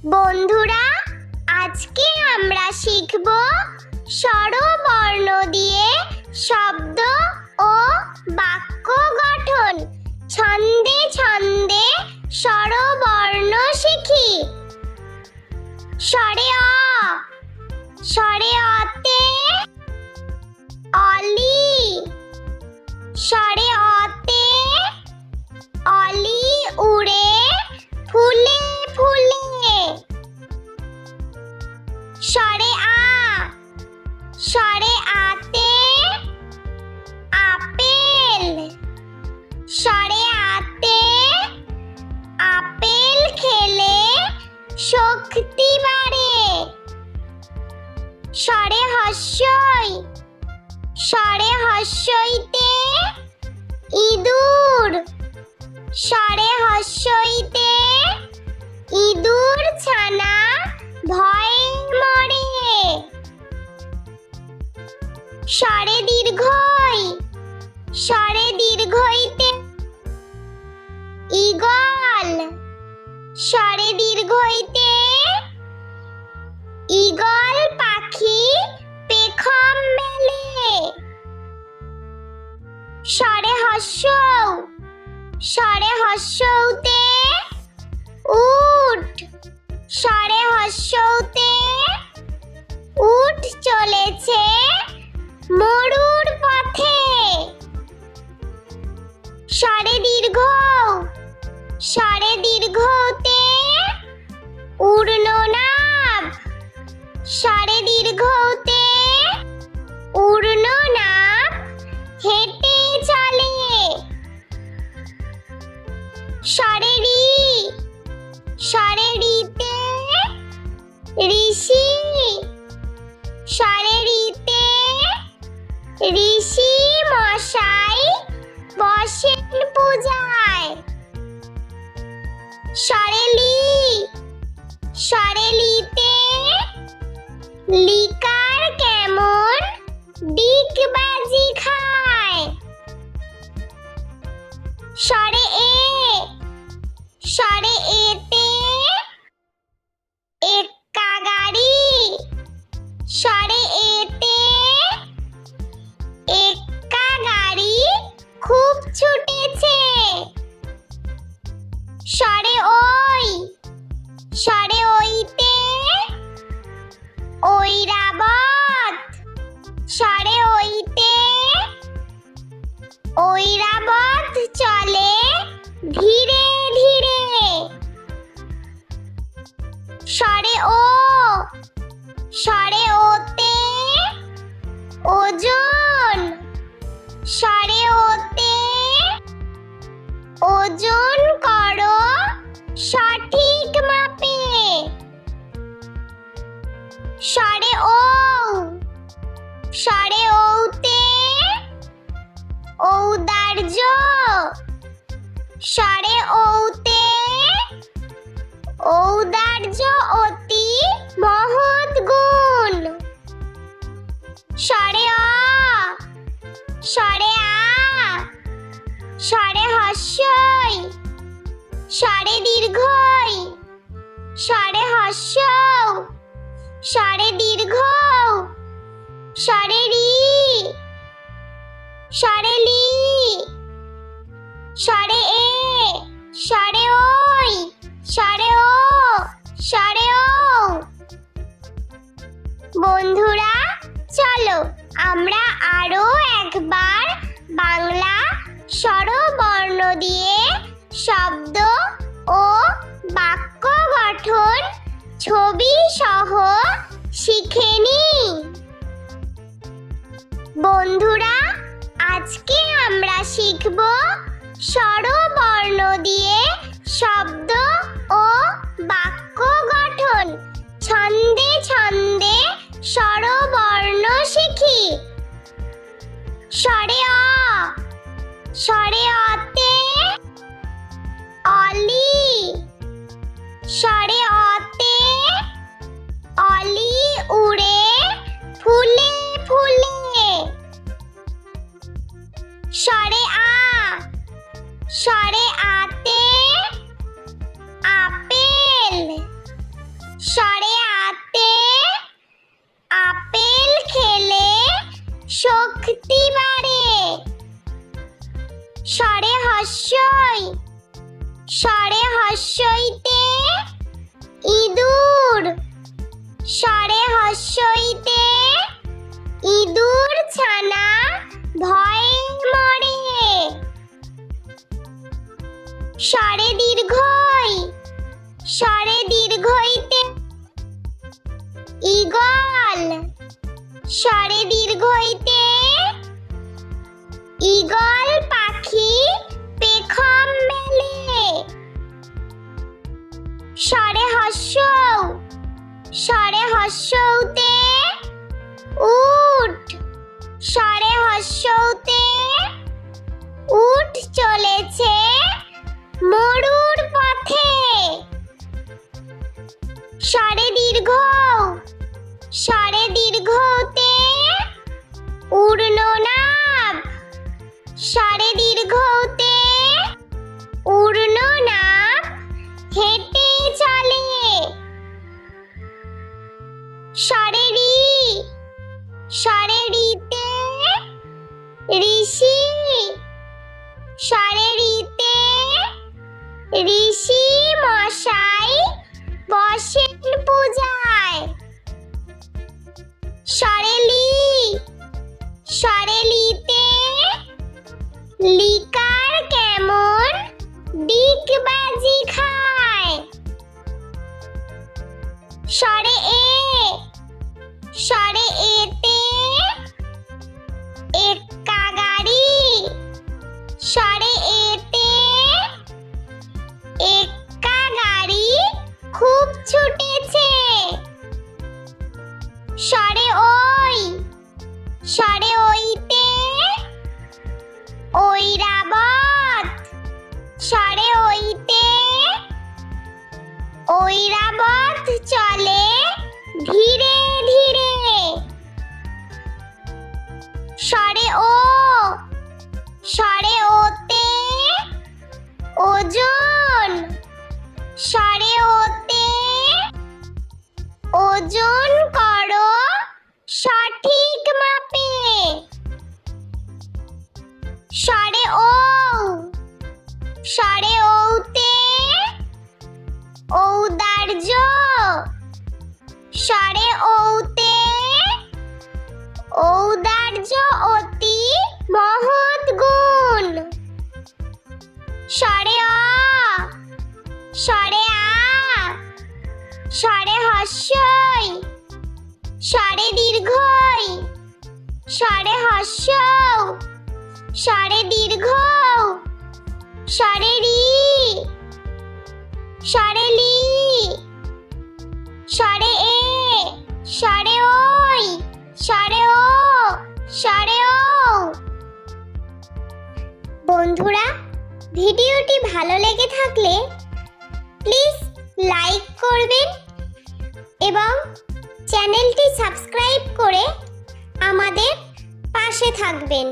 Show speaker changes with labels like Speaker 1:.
Speaker 1: বন্ধুরা, আজকে আমরা শিখব স্বরবর্ণ দিয়ে শব্দ ও বাক্য গঠন। ছন্দে ছন্দে স্বরবর্ণ শিখি। স্বরে অ, স্বরে অতে অলি, স্বরে অতে অলি উড়ে ফুলে ফুলে। স্বরে আ, স্বরে আতে আপেল, স্বরে আতে আপেল খেলে শক্তি বাড়ে। স্বরে হস্যই, স্বরে হস্যইতে ইঁদুর, স্বরে হস্যইতে ইঁদুর ছানা ভয়ে মরে। স্বরে দীর্ঘই, স্বরে দীর্ঘইতে ঈগল, স্বরে দীর্ঘইতে ঈগল পাখি পেখম মেলে। স্বরে হস্য, স্বরে হস্যতে উট, স্বরে হস্যতে উট চলেছে মরুর পথে। স্বরে দীর্ঘ, স্বরে দীর্ঘতে উড়ননাভ, স্বরে দীর্ঘতে উড়ননাভ হেঁটে চলে। স্বরে রি, স্বরে রিতে ঋষি, স্বরে রিতে ঋষি মশাই বসেন পূজায়। স্বরে লি, স্বরে লিতে লিকার কেমন ডিগবাজি খায়। স্বরে এ, স্বরে এতে এক্কা গাড়ি, স্বরে এতে এক্কা গাড়ি খুব ছুটেছে। স্বরে ওই, স্বরে ওইতে ঐরাবত, স্বরে ওইতে ঐরাবত চলে ধীরে ধীরে। স্বরে ও, স্বরে ওতে ওজন, স্বরে ওতে ওজন করো সঠিক মাপে। স্বরে ও, স্বরে ওতে ঔদার্য, স্বরে ওতে ঔদার্য অতি মহৎ গুণ। স্বরে অ, স্বরে আ, স্বরে হস্যই, স্বরে দীর্ঘই, স্বরে হস্য, স্বরে দীর্ঘ, স্বরে রি, স্বরে লি, স্বরে এ, স্বরে ওই, স্বরে ও, স্বরে ও। বন্ধুরা, চলো আমরা আরো একবার বাংলা স্বরবর্ণ দিয়ে শব্দ ও বাক্য গঠন ছবি সহ শিখে নিই। বন্ধুরা, আজকে আমরা শিখব স্বরবর্ণ দিয়ে শব্দ ও বাক্য গঠন। ছন্দে ছন্দে স্বরবর্ণ শিখি। স্বরে অ, স্বরে অতে অলি, স্বরে অতে অলি উড়ে ফুলে ফুলে। স্বরে আ, স্বরে আতে আপেল, স্বরে হস্যইতে ইঁদুর স্বরে হস্যইতে ইঁদুর ছানা ভয়ে মরে স্বরে দীর্ঘই স্বরে দীর্ঘইতে ঈগল স্বরে দীর্ঘইতে ঈগল পাখি পেখম মেলে স্বরে হস্যৌ স্বরে হস্যৌতে উট স্বরে হস্যৌতে উট চলেছে মরুর পথে স্বরে দীর্ঘৌ স্বরে দীর্ঘৌতে উড়ননাভ স্বরে দীর্ঘৌতে উড়ননাভ হেঁটে চলে স্বরে রি স্বরে রিতে ঋষি স্বরে রিতে ঋষি মশাই বসেন পূজায় স্বরে লি স্বরে লিতে লিকার কেমন ডিগবাজি খায় স্বরে এ স্বরে এতে এক্কা গাড়ি স্বরে এতে এক্কা গাড়ি খুব ছুটেছে স্বরে ওই স্বরে ওইতে ঐরাবত স্বরে ওইতে ঐরাবত চলে ধীরে ধীরে স্বরে ও স্বরে ওতে ওজন স্বরে ওতে ওজন করো সঠিক মাপে স্বরে ও স্বরে ওতে ঔদার্য স্বরে ওতে ঔদার্য অতি মহৎ গুণ স্বরে অ স্বরে আ স্বরে হস্যই স্বরে দীর্ঘই স্বরে হস্যৌ স্বরে দীর্ঘ স্বরে রি স্বরে লি স্বরে এ স্বরে ওই স্বরে ও স্বরে ও। বন্ধুরা, ভিডিওটি ভালো লেগে থাকলে প্লিজ লাইক করবেন এবং চ্যানেলটি সাবস্ক্রাইব করে আমাদের পাশে থাকবেন।